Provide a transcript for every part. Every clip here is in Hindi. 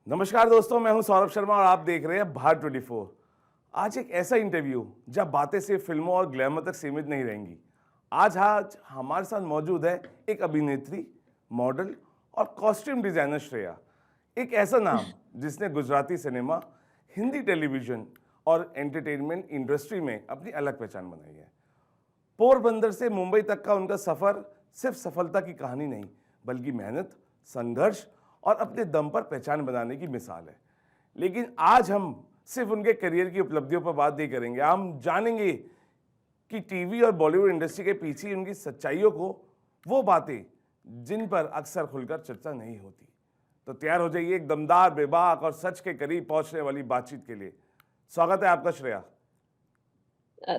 नमस्कार दोस्तों, मैं हूं सौरभ शर्मा और आप देख रहे हैं भारत 24। आज एक ऐसा इंटरव्यू जब बातें सिर्फ फिल्मों और ग्लैमर तक सीमित नहीं रहेंगी। आज हमारे साथ मौजूद है एक अभिनेत्री, मॉडल और कॉस्ट्यूम डिजाइनर श्रेया। एक ऐसा नाम जिसने गुजराती सिनेमा, हिंदी टेलीविजन और एंटरटेनमेंट इंडस्ट्री में अपनी अलग पहचान बनाई है। पोरबंदर से मुंबई तक का उनका सफर सिर्फ सफलता की कहानी नहीं, बल्कि मेहनत, संघर्ष और अपने दम पर पहचान बनाने की मिसाल है। लेकिन आज हम सिर्फ उनके करियर की उपलब्धियों पर बात नहीं करेंगे, हम जानेंगे कि टीवी और बॉलीवुड इंडस्ट्री के पीछे उनकी सच्चाइयों को, वो बातें जिन पर अक्सर खुलकर चर्चा नहीं होती। तो तैयार हो जाइए एक दमदार, बेबाक और सच के करीब पहुंचने वाली बातचीत के लिए। स्वागत है आपका Shreya.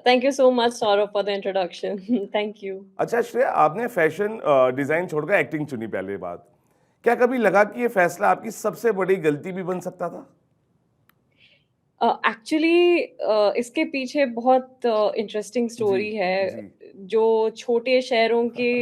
Thank you so much, Saurabh, for the introduction. Thank you. अच्छा श्रेया, आपने फैशन डिजाइन छोड़कर एक्टिंग चुनी, पहले बात। क्या कभी लगा कि ये फैसला आपकी सबसे बड़ी गलती भी बन सकता था? एक्चुअली इसके पीछे बहुत इंटरेस्टिंग जी, स्टोरी है। जी, जो छोटे शहरों की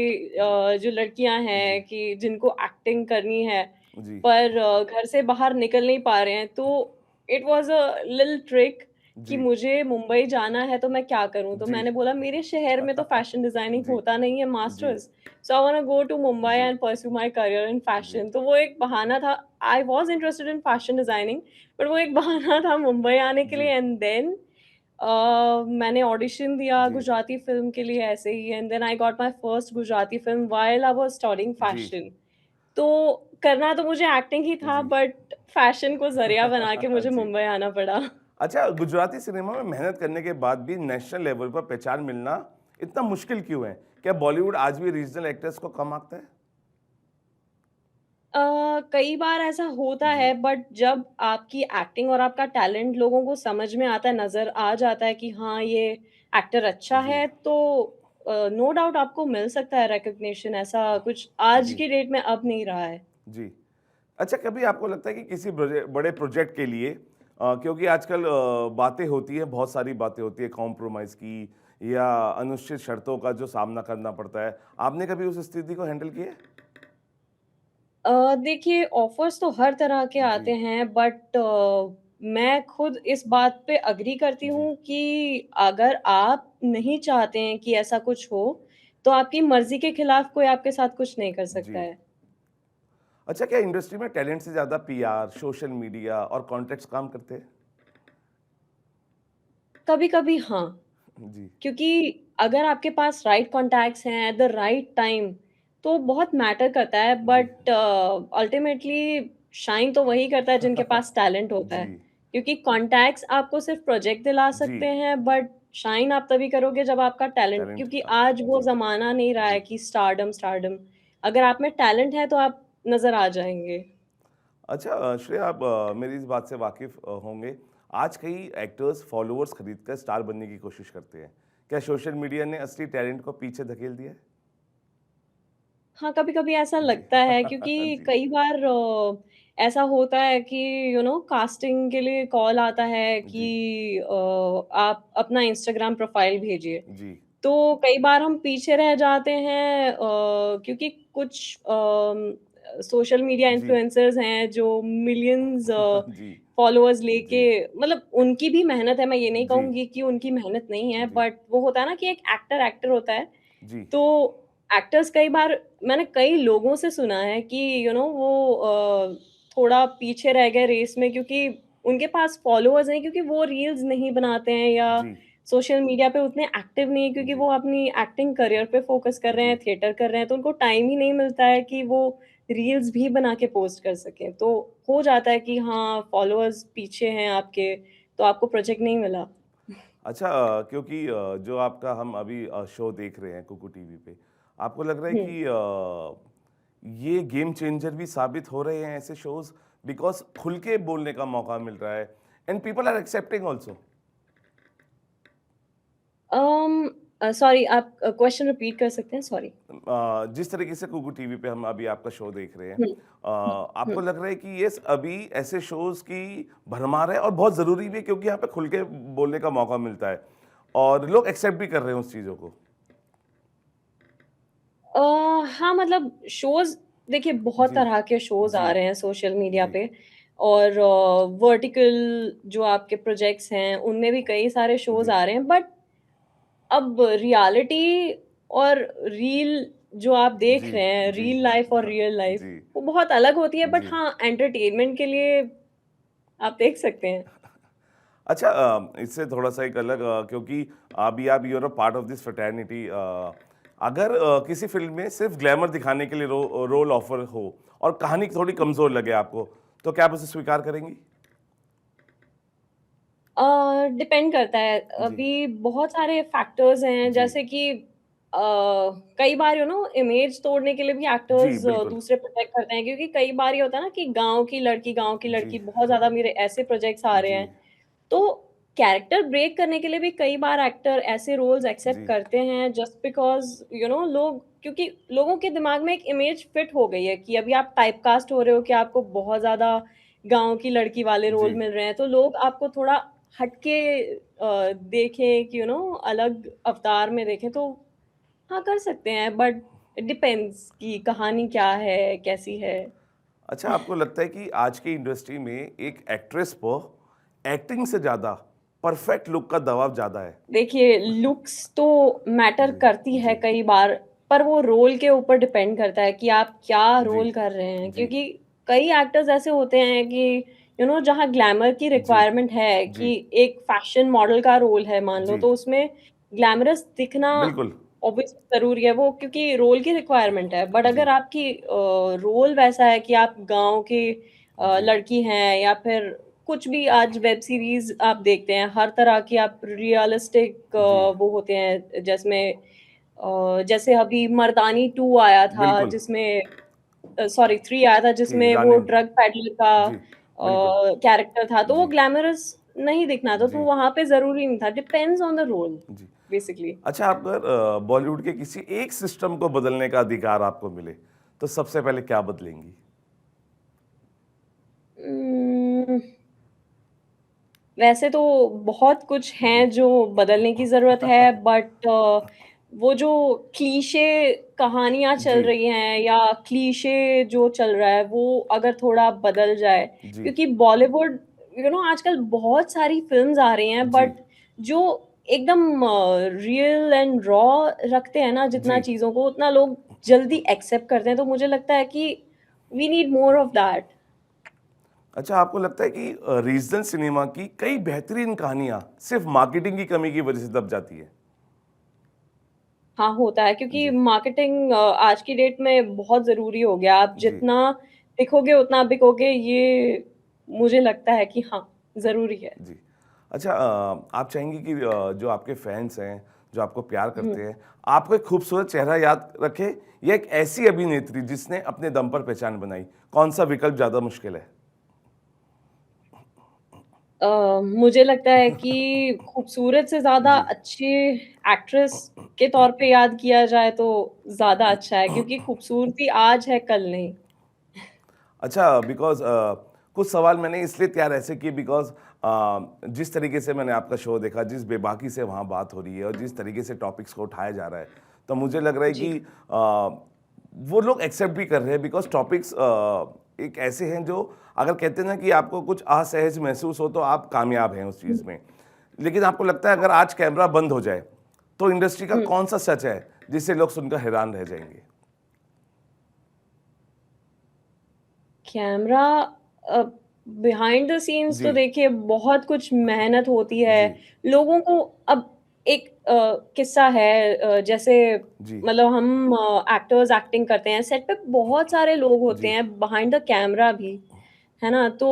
जो लड़कियां जी, हैं कि जिनको एक्टिंग करनी है, जी, पर घर से बाहर निकल नहीं पा रहे हैं, तो it was a little trick कि जी, मुझे मुंबई जाना है, तो मैं क्या करूँ? तो जी। मैंने बोला मेरे शहर में तो फैशन डिज़ाइनिंग जी, होता नहीं है जी, masters, so I want to go to Mumbai जी, and pursue my career in जी, फैशन। तो वो एक बहाना था। I was interested in fashion designing, but वो एक बहाना था मुंबई आने के लिए। जी, एंड देन मैंने ऑडिशन दिया जी, गुजराती फ़िल्म के लिए ऐसे ही, and then I got my first Gujarati film while I was studying जी, फैशन। तो करना तो मुझे एक्टिंग ही था, जी। बट फैशन को ज़रिया बना के मुझे जी। मुंबई आना पड़ा। अच्छा, गुजराती सिनेमा में मेहनत करने के बाद भी नेशनल लेवल पर पहचान मिलना इतना मुश्किल क्यों है? क्या बॉलीवुड आज भी रीजनल एक्टर्स को कम आंकता है? कई बार ऐसा होता जी, है, बट जब आपकी एक्टिंग और आपका टैलेंट लोगों को समझ में आता है, नज़र आ जाता है कि हाँ, ये एक्टर अच्छा जी, है, तो नो डाउट आपको मिल सकता है रिकॉग्निशन। ऐसा कुछ आज जी, की डेट में अब नहीं रहा है। जी। अच्छा, कभी आपको लगता है कि किसी बड़े प्रोजेक्ट के लिए क्योंकि आजकल बातें होती हैं, बहुत सारी बातें होती है कॉम्प्रोमाइज़ की या अनिश्चित शर्तों का जो सामना करना पड़ता है। आपने कभी उस स्थिति को हैंडल किया है? देखिए, ऑफ़र्स तो हर तरह के आते जी, हैं, बट मैं खुद इस बात पे एग्री करती जी, हूँ कि अगर आप नहीं चाहते हैं कि ऐसा कुछ हो, तो आपकी मर्ज़ी के खिलाफ कोई आपके साथ कुछ नहीं कर सकता जी। है। अच्छा, क्या इंडस्ट्री में टैलेंट से ज़्यादा पीआर, सोशल मीडिया और कॉन्टेक्ट्स काम करते हैं? कभी-कभी हाँ, जी, क्योंकि अगर आपके पास राइट कॉन्टैक्ट्स हैं एट द राइट टाइम, तो बहुत मैटर करता है, जी। बट अल्टीमेटली शाइन तो वही करता है जिनके पास टैलेंट होता है। जी, क्योंकि कॉन्टैक्ट्स आपको सिर्फ़ प्रोजेक्ट दिला जी। सकते हैं, बट शाइन आप तभी करोगे जब आपका टैलेंट, टैलेंट क्योंकि था। आज वो जी, ज़माना नहीं रहा है जी। कि स्टारडम स्टारडम। अगर आप में टैलेंट है, तो आप नज़र आ जाएँगे। अच्छा श्रेया, आप मेरी इस बात से वाकिफ़ होंगे। आज कई एक्टर्स फॉलोअर्स खरीदकर स्टार बनने की कोशिश करते हैं। क्या सोशल मीडिया ने असली टैलेंट को पीछे धकेल दिया है? हाँ, कभी-कभी ऐसा जी। लगता है, क्योंकि जी, कई बार ऐसा होता है कि कास्टिंग के लिए कॉल आता है जी, कि आप अपना इंस्टाग्राम प्रोफ़ाइल भेजिए। जी, तो कई बार हम पीछे रह जाते हैं, क्योंकि कुछ सोशल मीडिया जी, इन्फ्लुएंसर्स हैं जो मिलियंस जी, फॉलोअर्स लेके, जी, मतलब उनकी भी मेहनत है, मैं ये नहीं जी, कहूँगी कि उनकी मेहनत नहीं है, जी, बट वो होता है ना कि एक एक्टर एक्टर होता है। जी, तो एक्टर्स कई बार, मैंने कई लोगों से सुना है कि वो थोड़ा पीछे रह गए रेस में, क्योंकि उनके पास फॉलोअर्स नहीं, क्योंकि वो रील्स नहीं बनाते हैं या जी, सोशल मीडिया पे उतने एक्टिव नहीं है, क्योंकि जी, वो अपनी एक्टिंग करियर पे फ़ोकस कर रहे हैं, जी। थिएटर कर रहे हैं, तो उनको टाइम ही नहीं मिलता है कि वो रील्स भी बना के पोस्ट कर सकें। तो हो जाता है कि हाँ, फॉलोअर्स पीछे हैं आपके, तो आपको प्रोजेक्ट नहीं मिला। अच्छा, क्योंकि जो आपका हम अभी शो देख रहे हैं कुकू टीवी पे, आपको लग रहा है हुँ। कि ये गेम चेंजर भी साबित हो रहे हैं ऐसे शोज, बिकॉज खुल के बोलने का मौका मिल रहा है and people are accepting also. Sorry, आप क्वेश्चन रिपीट कर सकते हैं? सॉरी। जिस तरीके से कुकू टीवी पे हम अभी आपका शो देख रहे हैं, हुँ, हुँ। आपको लग रहा है कि ये अभी ऐसे शोज की भरमार है और बहुत ज़रूरी भी है, क्योंकि यहाँ पे खुल के बोलने का मौका मिलता है और लोग एक्सेप्ट भी कर रहे हैं उस चीज़ों को। अ, हाँ, मतलब शोज़, देखिए बहुत जी, तरह के शोज़ जी, आ रहे हैं सोशल मीडिया जी, पे। और वर्टिकल जो आपके प्रोजेक्ट्स हैं, उनमें भी कई सारे शोज़ जी, आ रहे हैं, बट अब रियलिटी और रील जो आप देख जी, रहे हैं, जी, रियल लाइफ और रियल लाइफ, जी, वो बहुत अलग होती है, बट जी। हाँ, एंटरटेनमेंट के लिए आप देख सकते हैं। अच्छा इससे थोड़ा-सा एक अलग क्योंकि अभी आप you are a part of this fraternity अगर किसी फ़िल्म में सिर्फ़ ग्लैमर दिखाने के लिए रोल ऑफ़र हो और कहानी थोड़ी कमज़ोर लगे आपको, तो क्या आप उसे स्वीकार करेंगी? डिपेंड करता है। जी, अभी बहुत सारे फैक्टर्स हैं जी, जैसे कि कई बार इमेज तोड़ने के लिए भी जी, एक्टर्स बिल्कुल। दूसरे प्रोजेक्ट करते हैं क्योंकि कई बार ये होता है ना कि गाँव की जी, लड़की बहुत ज़्यादा मेरे ऐसे प्रोजेक्ट्स आ रहे जी, हैं। तो कैरेक्टर ब्रेक करने के लिए भी कई बार एक्टर ऐसे रोल्स एक्सेप्ट जी, करते हैं जस्ट बिकॉज़ लोग क्योंकि लोगों के दिमाग में एक इमेज फिट हो गई है कि अभी आप टाइपकास्ट हो रहे हो कि आपको बहुत ज़्यादा गाँव की लड़की वाले रोल जी। मिल रहे हैं, तो लोग आपको थोड़ा हट के देखें कि अलग अवतार में देखें तो हाँ, कर सकते हैं बट इट डिपेंड्स कि कहानी क्या है, कैसी है। अच्छा आपको लगता है कि आज की इंडस्ट्री में एक एक्ट्रेस पर एक्टिंग से ज़्यादा परफेक्ट लुक का दबाव ज़्यादा है? देखिए, लुक्स तो मैटर जी, करती है जी, कई बार, पर वो रोल के ऊपर डिपेंड करता है कि आप क्या जी, रोल कर रहे हैं। जी, क्योंकि कई एक्टर्स ऐसे होते हैं कि जहाँ ग्लैमर की जी, रिक्वायरमेंट है जी, कि एक फैशन मॉडल का रोल है मान लो, जी, तो उसमें ग्लैमरस दिखना बिल्कुल। ऑब्वियसली ज़रूरी है, वो क्योंकि रोल की रिक्वायरमेंट है। बट जी, अगर आपकी रोल वैसा है कि आप गाँव की जी, लड़की हैं या फिर कुछ भी आज वेब सीरीज़ आप देखते हैं, हर तरह की आप रियलिस्टिक जी, वो होते हैं जिसमें जैसे अभी मर्दानी 2 आया था बिल्कुल। जिसमें सॉरी 3 आया था थी जिसमें वो रानी ड्रग पेडलर का जी, बिल्कुल। कैरेक्टर था, तो वो जी, ग्लैमरस नहीं दिखना था, तो जी, वहाँ पे ज़रूरी नहीं था, depends on the role ji. Basically. अच्छा आप अगर बॉलीवुड के किसी एक सिस्टम को बदलने का अधिकार आपको मिले, तो सबसे पहले क्या बदलेंगी? उम्म, वैसे तो बहुत कुछ जी, हैं जो बदलने की ज़रूरत है बट वो जो क्लीशे कहानियाँ चल जी, रही हैं या क्लीशे जो चल रहा है वो अगर थोड़ा बदल जाए जी, क्योंकि बॉलीवुड आजकल बहुत सारी फ़िल्म्स आ रही हैं जी, बट जो एकदम रियल एंड रॉ रखते हैं ना जितना जी। चीज़ों को उतना लोग जल्दी एक्सेप्ट करते हैं, तो मुझे लगता है कि we need more of that. अच्छा आपको लगता है कि रीजनल सिनेमा की कई बेहतरीन कहानियाँ सिर्फ मार्केटिंग की कमी की वजह से दब जाती है? हाँ, होता है क्योंकि जी, मार्केटिंग आज की डेट में बहुत ज़रूरी हो गया। आप जी, जितना दिखोगे उतना बिकोगे ये मुझे लगता है कि हाँ, ज़रूरी है। जी। अच्छा आप चाहेंगी कि जो आपके फैन्स हैं, जो आपको प्यार हुँ। करते हैं, आपको एक खूबसूरत चेहरा याद रखें या एक ऐसी अभिनेत्री जिसने अपने दम पर पहचान बनाई? कौन-सा विकल्प ज़्यादा मुश्किल है? मुझे लगता है कि खूबसूरत से ज़्यादा जी। अच्छी एक्ट्रेस के तौर पे याद किया जाए तो ज़्यादा अच्छा है क्योंकि खूबसूरती आज है, कल नहीं। अच्छा बिकॉज़ कुछ सवाल मैंने इसलिए तैयार ऐसे किए बिकॉज़ जिस तरीके से मैंने आपका शो देखा, जिस बेबाकी से वहाँ बात हो रही है और जिस तरीके से टॉपिक्स को उठाया जा रहा है, तो मुझे लग रहा है जी। कि वो लोग एक्सेप्ट भी कर रहे हैं बिकॉज़ टॉपिक्स एक ऐसे हैं जो अगर कहते हैं ना कि आपको कुछ असहज महसूस हो तो आप कामयाब हैं उस हुँ, चीज़ में। लेकिन आपको लगता है अगर आज कैमरा बंद हो जाए, तो इंडस्ट्री का हुँ। कौन-सा सच है, जिसे लोग सुनकर हैरान रह जाएँगे? Camera uh, behind the scenes जी, तो देखिए बहुत कुछ मेहनत होती है। जी, लोगों को अब एक किस्सा है जैसे जी, मतलब हम एक्टर्स एक्टिंग करते हैं, सेट पे बहुत सारे लोग होते जी, हैं बिहाइंड द कैमरा भी, है ना? तो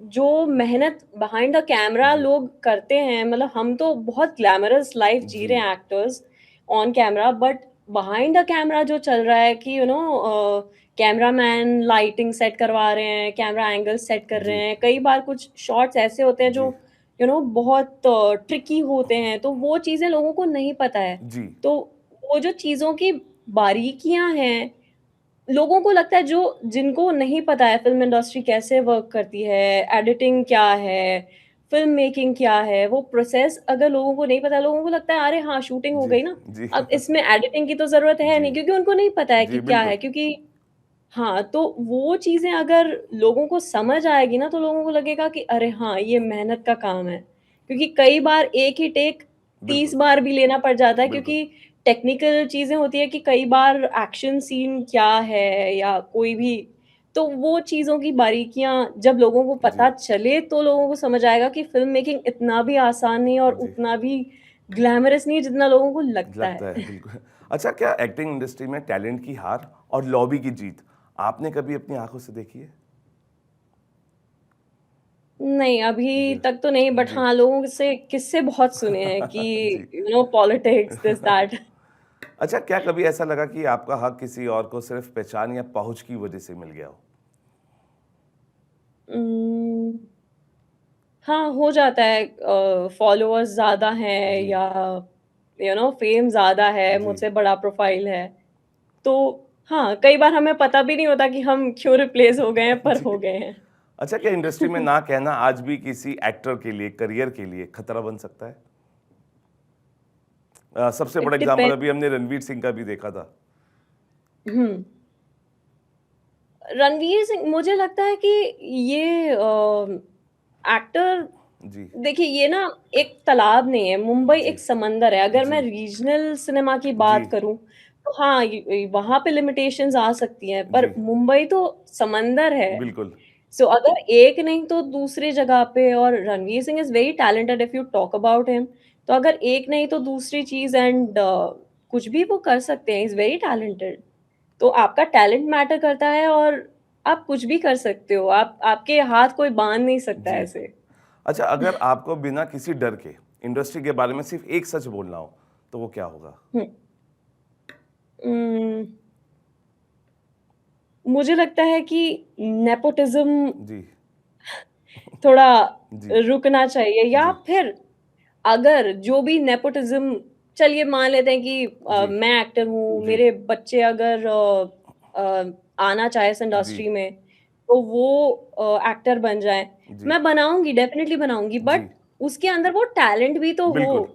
जो मेहनत बिहाइंड द कैमरा जी, लोग करते हैं मतलब हम तो बहुत ग्लैमरस लाइफ़ जी जी, रहे हैं actors on camera but behind the camera जो चल रहा है कि कैमरामैन लाइटिंग सेट करवा रहे हैं, कैमरा एंगल सेट कर रहे जी, हैं। कई बार कुछ शॉट्स ऐसे होते हैं जो जी, बहुत ट्रिकी होते हैं, तो वो चीज़ें लोगों को नहीं पता है। जी, तो वो जो चीज़ों की बारीकियाँ हैं, लोगों को लगता है जो जिनको नहीं पता है फ़िल्म इंडस्ट्री कैसे वर्क करती है, एडिटिंग क्या है, फ़िल्म मेकिंग क्या है, वो प्रोसेस अगर लोगों को नहीं पता है, लोगों को लगता है अरे हाँ, शूटिंग हो जी, गई ना, जी, अब इसमें एडिटिंग की तो ज़रूरत है जी, नहीं क्योंकि उनको नहीं पता है कि जी, क्या बिल्कुल। है क्योंकि हाँ, तो वो चीज़ें अगर लोगों को समझ आएगी ना, तो लोगों को लगेगा कि अरे हाँ, ये मेहनत का काम है। क्योंकि कई बार एक ही टेक 30 बिल्कुल, बार भी लेना पड़ जाता है बिल्कुल। क्योंकि टेक्निकल चीज़ें होती हैं कि कई बार एक्शन सीन क्या है या कोई भी तो वो चीज़ों की बारीकियाँ जब लोगों को पता जी, चले, तो लोगों को समझ आएगा कि फ़िल्म मेकिंग इतना भी आसान नहीं है और जी। उतना भी ग्लैमरस नहीं है, जितना लोगों को लगता लगता है। है, बिल्कुल। अच्छा, क्या एक्टिंग इंडस्ट्री में टैलेंट की हार और लॉबी की जीत आपने कभी अपनी आँखों से देखी है? नहीं, अभी जी, तक तो नहीं बट जी। हाँ, लोगों से किस्से बहुत सुने हैं कि जी। Politics this that. अच्छा, क्या कभी ऐसा लगा कि आपका हक किसी और को सिर्फ़ पहचान या पहुँच की वजह से मिल गया हो? उम, हाँ, हो जाता है फॉलोअर्स ज़्यादा हैं जी, या फेम ज़्यादा है, जी। मुझसे बड़ा प्रोफ़ाइल है। तो हाँ, कई बार हमें पता भी नहीं होता कि हम क्यों रिप्लेस हो गए हैं, पर जी। हो गए हैं। अच्छा, क्या इंडस्ट्री में ना कहना आज भी किसी एक्टर के लिए, करियर के लिए खतरा बन सकता है? सबसे इट बड़ा एग्ज़ाम्पल डिपेंड अभी हमने रणवीर सिंह का भी देखा था। हुँ। रणवीर सिंह मुझे लगता है कि ये एक्टर जी, देखिए ये ना एक तालाब नहीं है, मुंबई जी, एक समंदर है। अगर मैं जी, रीजनल सिनेमा की जी, बात करूँ, तो हाँ, वहाँ पे लिमिटेशंस आ सकती हैं, पर जी, मुंबई तो समंदर है। बिल्कुल। सो अगर एक नहीं तो दूसरी जगह पे और Ranveer Singh is very talented if you talk about him, तो अगर एक नहीं तो दूसरी चीज़ एंड कुछ भी वो कर सकते हैं, ही इज़ वेरी टैलेंटेड। तो आपका टैलेंट मैटर करता है और आप कुछ भी कर सकते हो। आप आपके हाथ कोई बाँध नहीं सकता जी। ऐसे। अच्छा, अगर आपको बिना किसी डर के इंडस्ट्री के बारे में सिर्फ़ एक सच बोलना हो, तो वो क्या होगा? हुँ। उम, मुझे लगता है कि नेपोटिज़्म जी, थोड़ा जी, रुकना चाहिए या जी, फिर अगर जो भी नेपोटिज़्म चलिए मान लेते हैं कि जी, मैं एक्टर हूँ, जी, मेरे बच्चे अगर आना चाहे इस जी, इंडस्ट्री में, तो वो एक्टर बन जाएँ। जी, मैं बनाऊँगी, डेफ़िनिटली बनाऊँगी बट जी, उसके अंदर वो टैलेंट भी तो हो। बिल्कुल।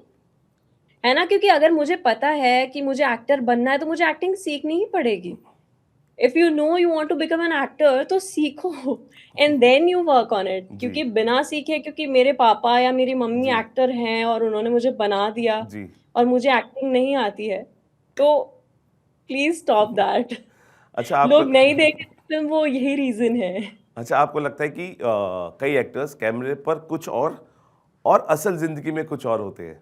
है ना? क्योंकि अगर मुझे पता है कि मुझे एक्टर बनना है, तो मुझे एक्टिंग सीखनी ही पड़ेगी। If you know you want to become an actor तो सीखो and then you work on it जी, क्योंकि बिना सीखे क्योंकि मेरे पापा या मेरी मम्मी जी, एक्टर हैं और उन्होंने मुझे बना दिया जी। और मुझे एक्टिंग नहीं आती है, तो प्लीज़ स्टॉप दैट। अच्छा, आपको लोग नहीं देख रहे फ़िल्म वो यही रीज़न है। अच्छा, आपको लगता है कि कई एक्टर्स कैमरे पर कुछ और असल ज़िंदगी में कुछ और होते हैं?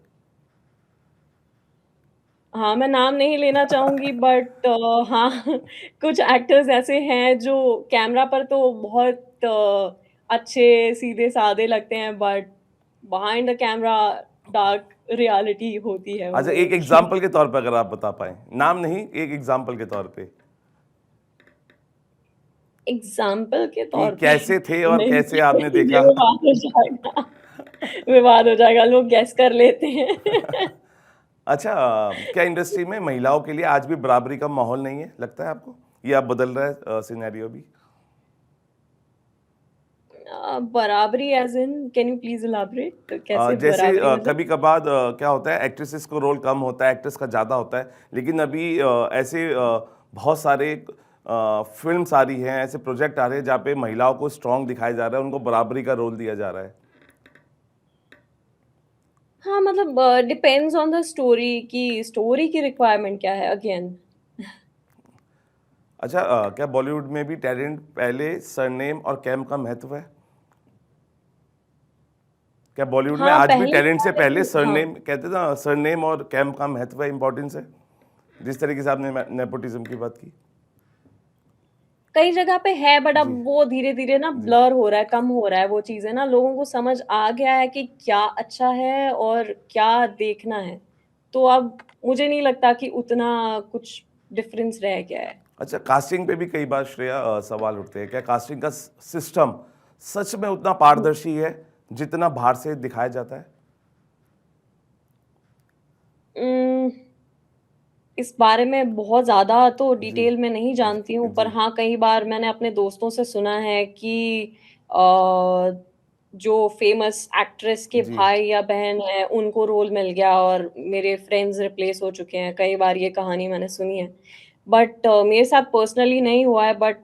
हाँ, मैं नाम नहीं लेना चाहूँगी बट हाँ, कुछ एक्टर्स ऐसे हैं जो कैमरा पर तो बहुत अच्छे, सीधे-सादे लगते हैं but behind the camera dark reality होती है उन अच्छा, लोगों एक की। एग्ज़ाम्पल के तौर पे अगर आप बता पाएँ, नाम नहीं, एक एग्ज़ाम्पल के तौर पे, एग्ज़ाम्पल के कि तौर पे कैसे थे और नहीं, कैसे आपने ये देखा? विवाद हो जाएगा, विवाद हो जाएगा, लोग गेस कर लेते हैं। अच्छा, क्या इंडस्ट्री में महिलाओं के लिए आज भी बराबरी का माहौल नहीं है, लगता है आपको? या बदल रहा है सिनेरियो अभी? बराबरी as in can you please elaborate कैसे जैसे बराबरी मतलब? कभी-कभार क्या होता है, एक्ट्रेसेस को रोल कम होता है, एक्ट्रेस का ज़्यादा होता है, लेकिन अभी ऐसे बहुत सारे फ़िल्म्स आ रही हैं, ऐसे प्रोजेक्ट आ रहे हैं जहाँ पे महिलाओं को स्ट्रॉन्ग दिखाया जा रहा है, उनको बराबरी का रोल दिया जा रहा है। हाँ, मतलब डिपेंड्स ऑन द स्टोरी कि स्टोरी की रिक्वायरमेंट क्या है अगेन। अच्छा, क्या बॉलीवुड में भी टैलेंट पहले सरनेम और कैम का महत्व है? क्या बॉलीवुड में हाँ, आज भी पहले टैलेंट था से पहले लेकिन हाँ, सरनेम कहते थे ना, सरनेम और कैम का महत्व है, इम्पोर्टेंस है? जिस तरीके से आपने नेपोटिज़्म की बात की। कई जगह पे है बट अब जी, वो धीरे-धीरे ना जी। ब्लर हो रहा है, कम हो रहा है वो चीज़ें ना, लोगों को समझ आ गया है कि क्या अच्छा है और क्या देखना है। तो अब मुझे नहीं लगता कि उतना कुछ डिफरेंस रह गया है। अच्छा, कास्टिंग पे भी कई बार श्रेया सवाल उठते हैं। क्या कास्टिंग का सिस्टम सच में उतना हुँ, पारदर्शी है, जितना बाहर से दिखाया जाता है? उम इस बारे में बहुत ज़्यादा तो जी, डिटेल में नहीं जानती हूँ, पर जी, हाँ, कई बार मैंने अपने दोस्तों से सुना है कि अ, जो फ़ेमस एक्ट्रेस के जी, भाई या बहन हैं, उनको रोल मिल गया और मेरे फ्रेंड्स रिप्लेस हो चुके हैं। कई बार ये कहानी मैंने सुनी है। बट मेरे साथ पर्सनली नहीं हुआ है, बट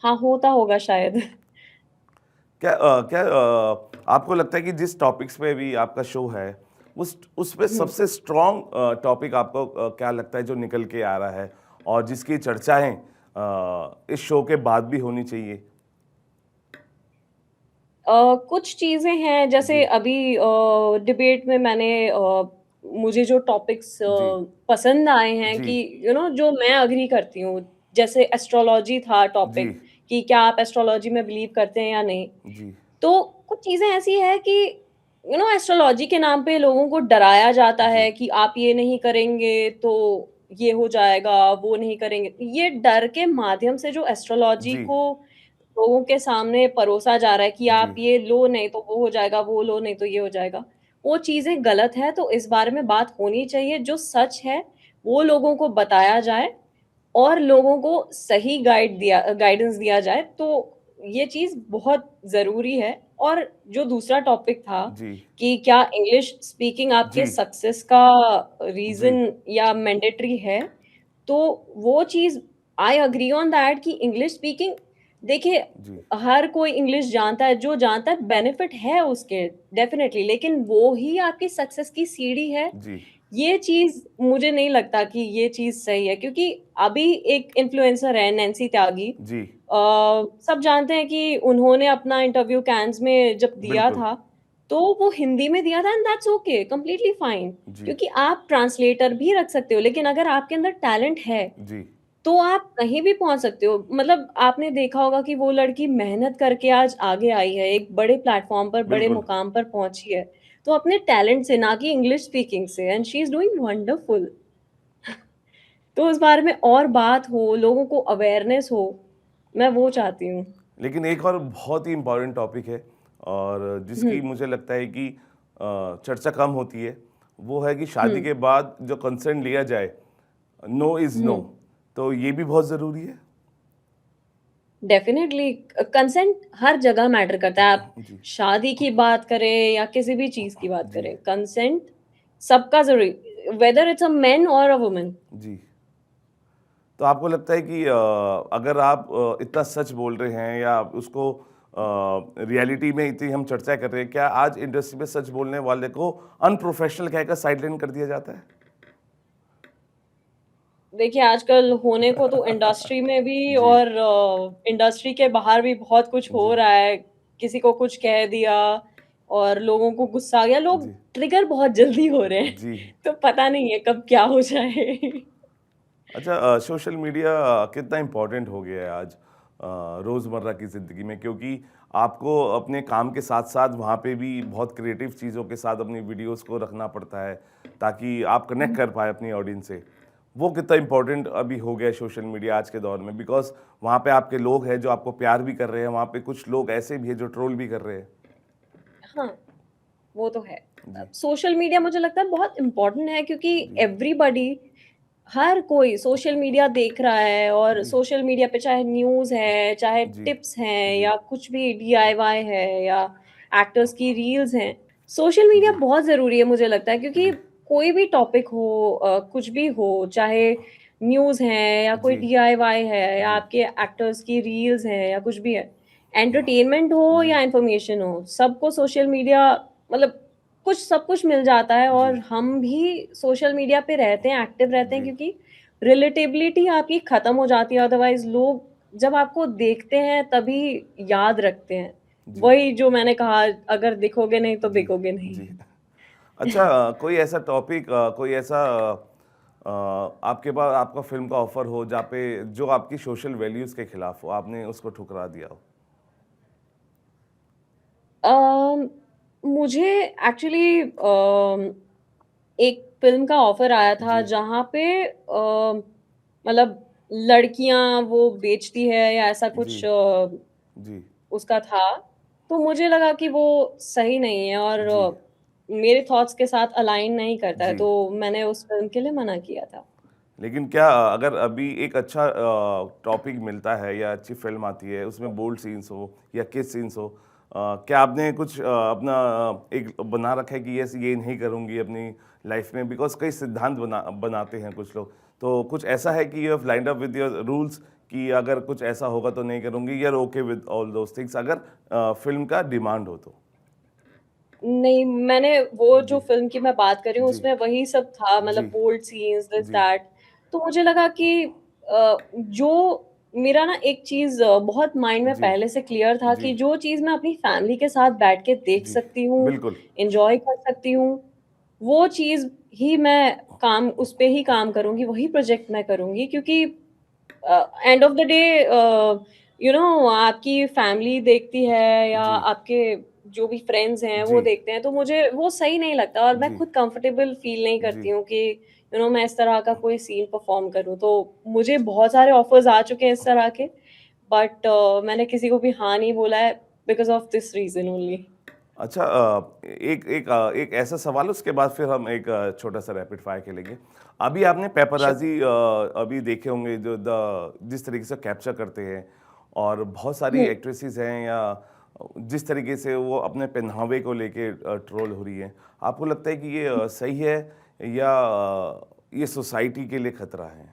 हाँ, होता होगा शायद। आपको लगता है कि जिस टॉपिक्स पे भी आपका शो है उस पे हुँ। सबसे स्ट्रॉन्ग टॉपिक आपको क्या लगता है जो निकल के आ रहा है और जिसकी चर्चाएं इस शो के बाद भी होनी चाहिए? कुछ चीज़ें हैं जैसे जी, अभी डिबेट में मुझे जो टॉपिक्स जी, पसंद आए हैं जी, कि जो मैं एग्री करती हूँ, जैसे एस्ट्रोलॉजी था जी, टॉपिक कि क्या आप एस्ट्रोलॉजी में बिलीव करते हैं या नहीं? जी, तो कुछ चीज़ें ऐसी हैं कि एस्ट्रोलॉजी के नाम पे लोगों को डराया जाता जी, है कि आप ये नहीं करेंगे तो ये हो जाएगा, वो नहीं करेंगे। ये डर के माध्यम से जो एस्ट्रोलॉजी जी, को लोगों के सामने परोसा जा रहा है कि आप जी, ये लो नहीं तो वो हो जाएगा, वो लो नहीं तो ये हो जाएगा। वो चीज़ें गलत है, तो इस बारे में बात होनी चाहिए। जो सच है, वो लोगों को बताया जाए और लोगों को सही गाइडेंस दिया जाए, तो ये चीज़ बहुत ज़रूरी है। और जो दूसरा टॉपिक था जी, कि क्या इंग्लिश स्पीकिंग आपके जी, सक्सेस का जी, रीज़न या मैंडेटरी है, तो वो चीज़ आई एग्री ऑन दैट कि इंग्लिश स्पीकिंग देखिए, जी, हर कोई इंग्लिश जानता है, जो जानता है बेनिफिट है उसके डेफ़िनेटली, लेकिन वो ही आपकी सक्सेस की सीढ़ी है। जी, ये चीज़ मुझे नहीं लगता कि ये चीज़ सही है क्योंकि अभी एक इन्फ्लुएंसर है नैन्सी त्यागी। जी, सब जानते हैं कि उन्होंने अपना इंटरव्यू कान्स में जब दिया बिल्कुल, था, तो वो हिंदी में दिया था and that's okay, completely fine जी, क्योंकि आप ट्रांसलेटर भी रख सकते हो, लेकिन अगर आपके अंदर टैलेंट है, जी, तो आप कहीं भी पहुँच सकते हो। मतलब आपने देखा होगा कि वो लड़की मेहनत करके आज आगे आई है, एक बड़े प्लेटफ़ॉर्म पर, बड़े बिल्कुल। मुकाम पर पहुँची है। तो अपने टैलेंट से, ना कि इंग्लिश स्पीकिंग से and she is doing wonderful. तो उस बारे में और बात हो, लोगों को अवेयरनेस हो, मैं वो चाहती हूँ। लेकिन एक और बहुत ही इम्पोर्टेंट टॉपिक है और हुँ, जिसकी मुझे लगता है कि चर्चा कम होती है, वो है कि हुँ, शादी के बाद जो कंसेंट लिया जाए, नो इज़ नो, हुँ। तो ये भी बहुत ज़रूरी है? डेफ़िनिटली कंसेंट हर जगह मैटर करता है। आप जी, शादी की बात करें या किसी भी चीज़ की बात जी, करें, कंसेंट सबका ज़रूरी वेदर इट्स अ मैन और अ वुमन। जी। तो आपको लगता है कि अगर आप इतना सच बोल रहे हैं या उसको रियलिटी में इतनी हम चर्चा कर रहे हैं, क्या आज इंडस्ट्री में सच बोलने वाले को अनप्रोफेशनल कहकर साइडलाइन कर दिया जाता है? देखिए, आजकल होने को तो इंडस्ट्री में भी जी, और इंडस्ट्री के बाहर भी बहुत कुछ हो जी, रहा है। किसी को कुछ कह दिया और लोगों को गुस्सा आ गया, लोग जी, ट्रिगर बहुत जल्दी हो रहे हैं, जी। तो पता नहीं है कब क्या हो जाए। अच्छा सोशल मीडिया कितना इम्पोर्टेंट हो गया है आज रोज़मर्रा की ज़िंदगी में क्योंकि आपको अपने काम के साथ साथ वहाँ पे भी बहुत क्रिएटिव चीज़ों के साथ अपनी वीडियोस को रखना पड़ता है ताकि आप कनेक्ट हुँ, कर पाए अपनी ऑडियंस से। वो कितना इम्पोर्टेंट अभी हो गया है सोशल मीडिया आज के दौर में बिकॉज़ वहाँ पे आपके लोग हैं जो आपको प्यार भी कर रहे हैं, वहाँ पे कुछ लोग ऐसे भी हैं जो ट्रोल भी कर रहे हैं। हाँ, वो तो है। जी, सोशल मीडिया मुझे लगता है बहुत इम्पोर्टेंट है क्योंकि जी, एवरीबॉडी हर कोई सोशल मीडिया देख रहा है और जी, सोशल मीडिया पे चाहे न्यूज़ है, चाहे जी, टिप्स हैं जी, या कुछ भी डीआईवाई है या एक्टर्स की रील्स हैं। सोशल मीडिया जी, बहुत ज़रूरी है मुझे लगता है क्योंकि जी, कोई भी टॉपिक हो कुछ भी हो, चाहे न्यूज़ है या कोई जी, डीआईवाई है या जी, आपके एक्टर्स की रील्स हैं या कुछ भी है। एंटरटेनमेंट हो जी, या इन्फॉर्मेशन हो, सबको सोशल मीडिया मतलब कुछ सब कुछ मिल जाता है और जी, हम भी सोशल मीडिया पे रहते हैं, एक्टिव रहते हैं जी, क्योंकि रिलेटेबिलिटी आपकी खत्म हो जाती है, अदरवाइज़ लोग जब आपको देखते हैं तभी याद रखते हैं। जी, वही जो मैंने कहा अगर दिखोगे नहीं तो जी, बिकोगे जी। नहीं। अच्छा कोई ऐसा टॉपिक कोई ऐसा आपके पास आपका फ़िल्म का ऑफ़र हो जहाँ पे जो आपकी सोशल वैल्यूज़ के खिलाफ हो, आपने उसको ठुकरा दिया हो? अम, मुझे एक्चुअली एक फ़िल्म का ऑफ़र आया था जी, जहाँ पे मतलब लड़कियाँ वो बेचती है या ऐसा जी, कुछ जी, उसका था, तो मुझे लगा कि वो सही नहीं है और जी, मेरे थॉट्स के साथ अलाइन नहीं करता है, जी। तो मैंने उस फ़िल्म के लिए मना किया था। लेकिन क्या अगर अभी एक अच्छा टॉपिक मिलता है या अच्छी फ़िल्म आती है, उसमें बोल्ड सीन्स हो या किस सीन्स हो क्या आपने कुछ अपना एक बना रखा है कि यस ये नहीं करूँगी अपनी लाइफ़ में? बिकॉज़ कई सिद्धांत बनाते हैं कुछ लोग। तो कुछ ऐसा है कि you have lined up with your rules कि अगर कुछ ऐसा होगा तो नहीं करूँगी, you are okay with all those things अगर फ़िल्म का डिमांड हो तो? नहीं, मैंने वो जो जी, फ़िल्म की मैं बात कर रही हूँ जी, उसमें वही सब था, मतलब जी, बोल्ड सीन्स दिस जी, दैट। तो मुझे लगा कि जो मेरा ना एक चीज़ बहुत माइंड में जी, पहले से क्लियर था जी, कि जो चीज़ मैं अपनी फैमिली के साथ बैठ के देख जी, सकती हूँ, बिल्कुल। एन्जॉय कर सकती हूँ, वो चीज़ ही मैं काम उस पे ही काम करूँगी, वही प्रोजेक्ट मैं करूँगी क्योंकि एंड ऑफ द डे आपकी फैमिली देखती है या जी, आपके जो भी फ्रेंड्स हैं वो जी, देखते हैं, तो मुझे वो सही नहीं लगता और मैं जी, खुद कंफर्टेबल फील नहीं जी, करती हूँ कि मैं इस तरह का कोई सीन परफॉर्म करूँ। तो मुझे बहुत सारे ऑफर्स आ चुके हैं इस तरह के, बट मैंने किसी को भी हाँ नहीं बोला है because of this reason only. अच्छा एक ऐसा सवाल उसके बाद फिर हम एक छोटा-सा रैपिड फायर खेलेंगे। अभी आपने श्योर। पेपराज़ी अभी देखे होंगे जो जिस तरीके से कैप्चर करते हैं और बहुत सारी हुँ। एक्ट्रेसेस हैं या जिस तरीके से वो अपने पहनावे को लेके ट्रोल हो रही हैं। आपको लगता है कि ये सही है या ये सोसाइटी के लिए खतरा है?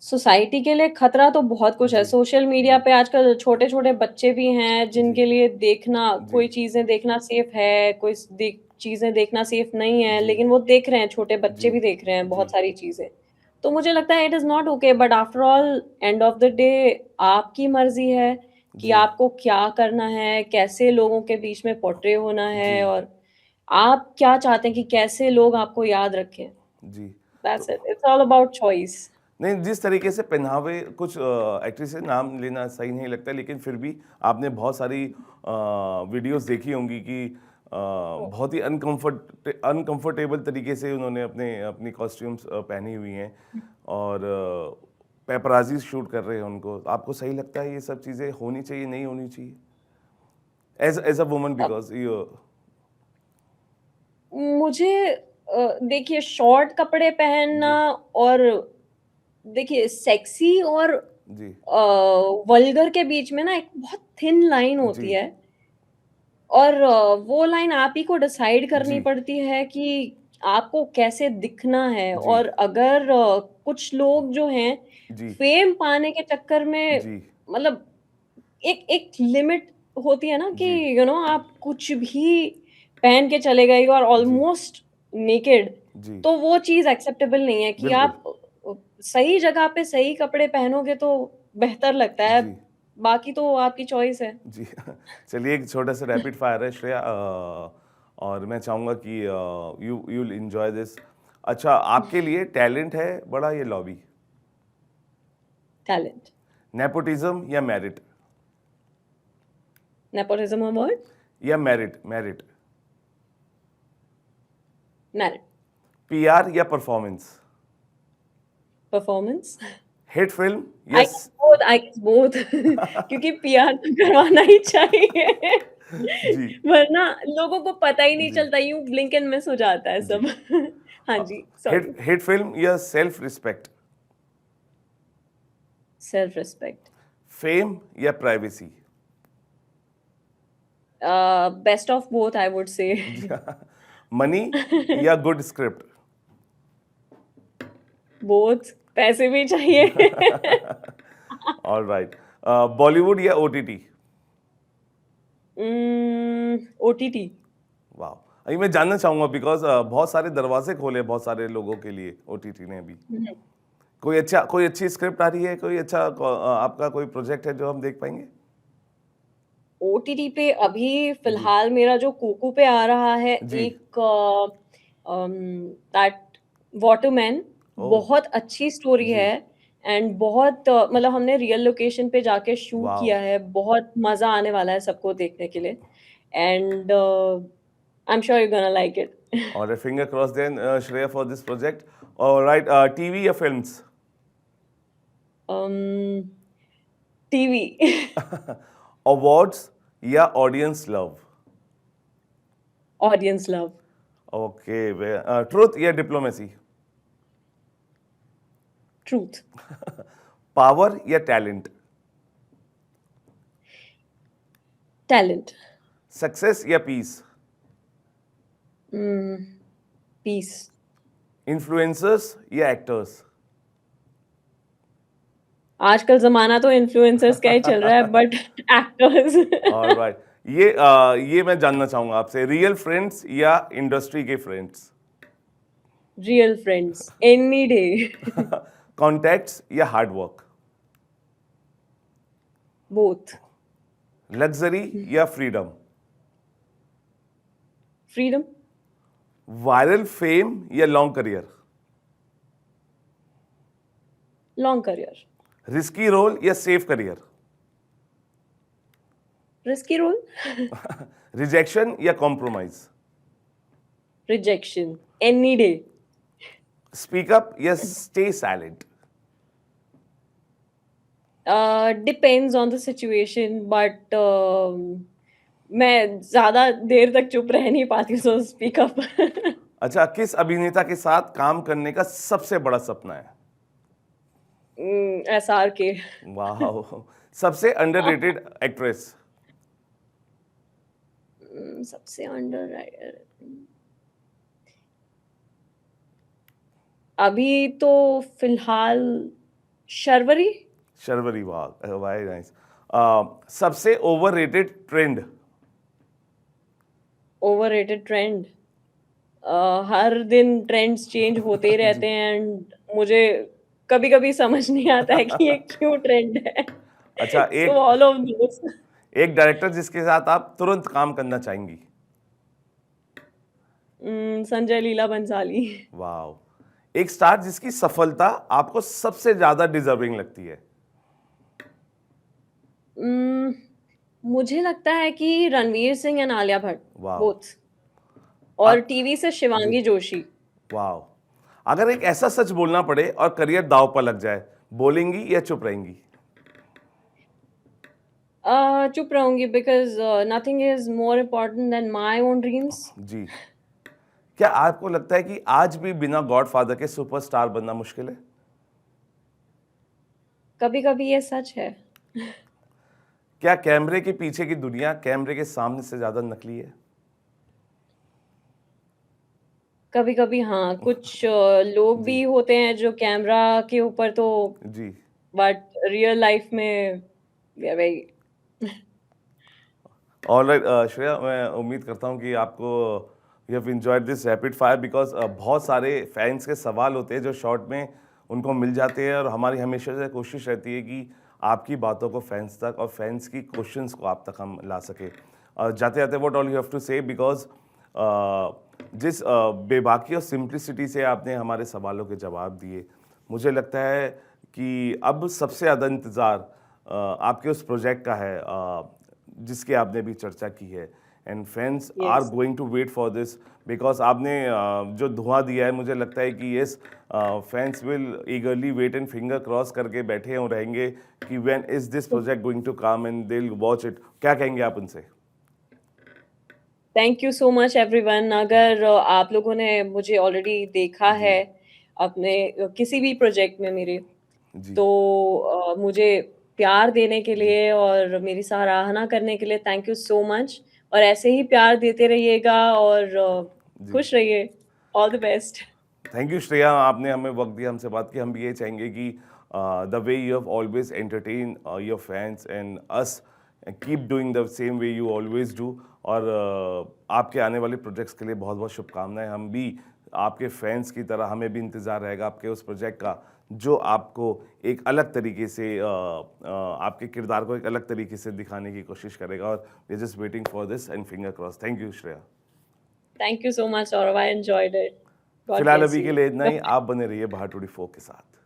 सोसाइटी के लिए खतरा तो बहुत कुछ है। जी, सोशल मीडिया जी, पे आजकल छोटे-छोटे बच्चे भी हैं, जी, जिनके लिए देखना जी, कोई चीज़ें देखना सेफ़ है, कोई स देख चीज़ें देखना सेफ़ नहीं है, जी, लेकिन वो देख रहे हैं, छोटे बच्चे जी, भी देख रहे हैं जी, बहुत सारी चीज़ें। तो मुझे लगता है it is not okay but after all end of the day आपकी मर्ज़ी है कि जी, आपको क्या करना है, कैसे लोगों के बीच में पोर्ट्रे होना जी, है और आप क्या चाहते हैं कि कैसे लोग आपको याद रखें। जी। तो that's it. It's all about choice. नहीं, जिस तरीके से पहनावे कुछ एक्ट्रेस नाम लेना सही नहीं लगता, लेकिन फिर भी आपने बहुत सारी वीडियोस देखी होंगी कि बहुत ही अनकंफर्टेबल तरीके से उन्होंने अपने अपनी कॉस्ट्यूम्स पहनी हुई हैं और पेपराज़ी शूट कर रहे हैं उनको। आपको सही लगता है ये सब चीज़ें होनी चाहिए, नहीं होनी चाहिए? एज़ अ वुमन अब बिकॉज़ यू मुझे देखिए शॉर्ट कपड़े पहनना जी, और देखिए सेक्सी और जी, वल्गर के बीच में ना एक बहुत थिन लाइन होती जी, है और वो लाइन आप ही को डिसाइड करनी जी, पड़ती है कि आपको कैसे दिखना है जी, और अगर कुछ लोग जो हैं जी, फेम पाने के चक्कर में जी, मतलब एक एक लिमिट होती है ना कि जी, आप कुछ भी पहन के चले गए और जी, ऑलमोस्ट नेकेड, जी, तो वो चीज़ एक्सेप्टेबल नहीं है कि बिल्कुल। आप सही जगह पे सही कपड़े पहनोगे तो बेहतर लगता है, जी। बाकी तो आपकी चॉइस है। जी चलिए एक छोटा सा रैपिड फायर है श्रेया और मैं चाहूँगा कि you you will enjoy this. अच्छा आपके लिए टैलेंट है बड़ा ये लॉबी? टैलेंट, नेपोटिज्म या मेरिट? नेपोटिज्म अवार्ड, या मेरिट मेरिट? मेरिट, पीआर या performance? Performance. Hit film? Yes. I guess both क्योंकि पीआर तो करवाना ही चाहिए जी, वरना लोगों को पता ही नहीं जी, चलता, यूँ ब्लिंक एंड मिस हो जाता है जी। सब। हाँ जी, हिट सॉरी। हिट फिल्म या self respect? Self respect. Fame या privacy? Best of both I would say. Money या गुड स्क्रिप्ट? बोथ, पैसे भी चाहिए। ऑलराइट। बॉलीवुड या ओटीटी? ओटीटी। वाह! अभी मैं जानना चाहूँगा बिकॉज़ बहुत सारे दरवाज़े खोले बहुत सारे लोगों के लिए ओटीटी ने अभी। हुँ। कोई अच्छी स्क्रिप्ट आ रही है, कोई अच्छा आपका कोई प्रोजेक्ट है जो हम देख पाएँगे? ओटीटी पे अभी जी, फ़िलहाल मेरा जो कुकू पे आ रहा है जी। एक दैट वाटरमैन, ओह! बहुत अच्छी स्टोरी जी, है एंड बहुत मतलब हमने रियल लोकेशन पे जाके शूट वॉव! किया है, बहुत मज़ा आने वाला है सबको देखने के लिए and I am sure you gonna like it. और finger cross then Shreya for this project. Alright TV या फ़िल्म्स? Um, TV. अवार्ड्स या audience love? Audience love, okay truth या डिप्लोमेसी? ट्रूथ, पावर या टैलेंट? टैलेंट, सक्सेस या पीस? पीस, इन्फ्लुएंसर्स या एक्टर्स? आजकल ज़माना तो इन्फ्लुएंसर्स का ही चल रहा है बट एक्टर्स। ऑलराइट। ये मैं जानना चाहूंगा आपसे, रियल फ्रेंड्स या इंडस्ट्री के friends? Real friends any day. Contacts या हार्ड वर्क? बोथ। लग्जरी या फ्रीडम? फ्रीडम। वायरल फेम या long career? Long career. Risky role या safe career? Risky role. Rejection या compromise? Rejection any day. Speak up या stay silent? Depends on the situation but मैं ज्यादा देर तक चुप रह नहीं पाती, सो स्पीक अप। अच्छा, किस अभिनेता के साथ काम करने का सबसे बड़ा सपना है? SRK। वाह। सबसे अंडररेटेड एक्ट्रेस? सबसे अंडर अभी तो फिलहाल शर्वरी। शर्वरी, वाह, वेरी नाइस। सबसे ओवररेटेड ट्रेंड? Overrated trend. हर दिन ट्रेंड्स चेंज होते ही रहते हैं एंड मुझे कभी कभी समझ नहीं आता है कि ये क्यों ट्रेंड है। अच्छा, सो ऑल ऑफ दिस। एक डायरेक्टर जिसके साथ आप तुरंत काम करना चाहेंगी? संजय लीला बंसाली। वाह। एक स्टार जिसकी सफलता आपको सबसे ज्यादा डिजर्विंग लगती है? Mm, मुझे लगता है कि रणवीर सिंह एंड आलिया भट्ट। वाह। बोथ। और आप टीवी से जी, शिवांगी जोशी। वाह। अगर एक ऐसा सच बोलना पड़े और करियर दांव पर लग जाए, बोलेंगी या चुप रहेंगी? चुप रहूंगी because nothing is more important than my own dreams. जी। क्या आपको लगता है कि आज भी बिना गॉडफादर के सुपरस्टार बनना मुश्किल है? कभी कभी ये सच है। क्या कैमरे के पीछे की दुनिया कैमरे के सामने से ज्यादा नकली है? कभी कभी हाँ, कुछ लोग जी। भी होते हैं जो कैमरा के ऊपर तो, जी। बट रियल लाइफ में वेरी। ऑलराइट श्रेया, मैं उम्मीद करता हूँ कि आपको you have enjoyed this rapid fire because बहुत सारे फैंस के सवाल होते हैं जो शॉर्ट में उनको मिल जाते हैं, और हमारी हमेशा से कोशिश रहती है कि आपकी बातों को फैंस तक और फैंस की क्वेश्चंस को आप तक हम ला सके। जाते जाते what all you have to say, because जिस बेबाकी और सिंप्लिसिटी से आपने हमारे सवालों के जवाब दिए, मुझे लगता है कि अब सबसे ज़्यादा इंतज़ार आपके उस प्रोजेक्ट का है जिसकी आपने भी चर्चा की है, and fans are yes. Going to wait for this because आपने जो धुआं दिया है, मुझे लगता है कि yes, fans will eagerly wait and finger cross करके बैठे और रहेंगे कि when is this project going to come and they will watch it. क्या कहेंगे आप उनसे? Thank you so much everyone. अगर आप लोगों ने मुझे ऑलरेडी देखा जी। है अपने किसी भी प्रोजेक्ट में मेरे, जी। तो मुझे प्यार देने के जी। लिए और मेरी सराहना करने के लिए थैंक यू सो मच। और ऐसे ही प्यार देते रहिएगा और जी। खुश रहिए। All the best. Thank you Shreya, आपने हमें वक्त दिया, हमसे बात की। हम भी ये चाहेंगे कि the way you have always entertain your fans and us, keep doing the same way you always do. और आपके आने वाले प्रोजेक्ट्स के लिए बहुत बहुत शुभकामनाएं। हम भी आपके फैंस की तरह, हमें भी इंतज़ार रहेगा आपके उस प्रोजेक्ट का जो आपको एक अलग तरीके से आपके किरदार को एक अलग तरीके से दिखाने की कोशिश करेगा। और we are just waiting for this and finger cross. Thank you Shreya. Thank you so much और आई एंजॉयड इट। गॉड फिलहाल ब्लेस अभी के यू। लिए इतना ही। आप बने रहिए बाहर 24 के साथ।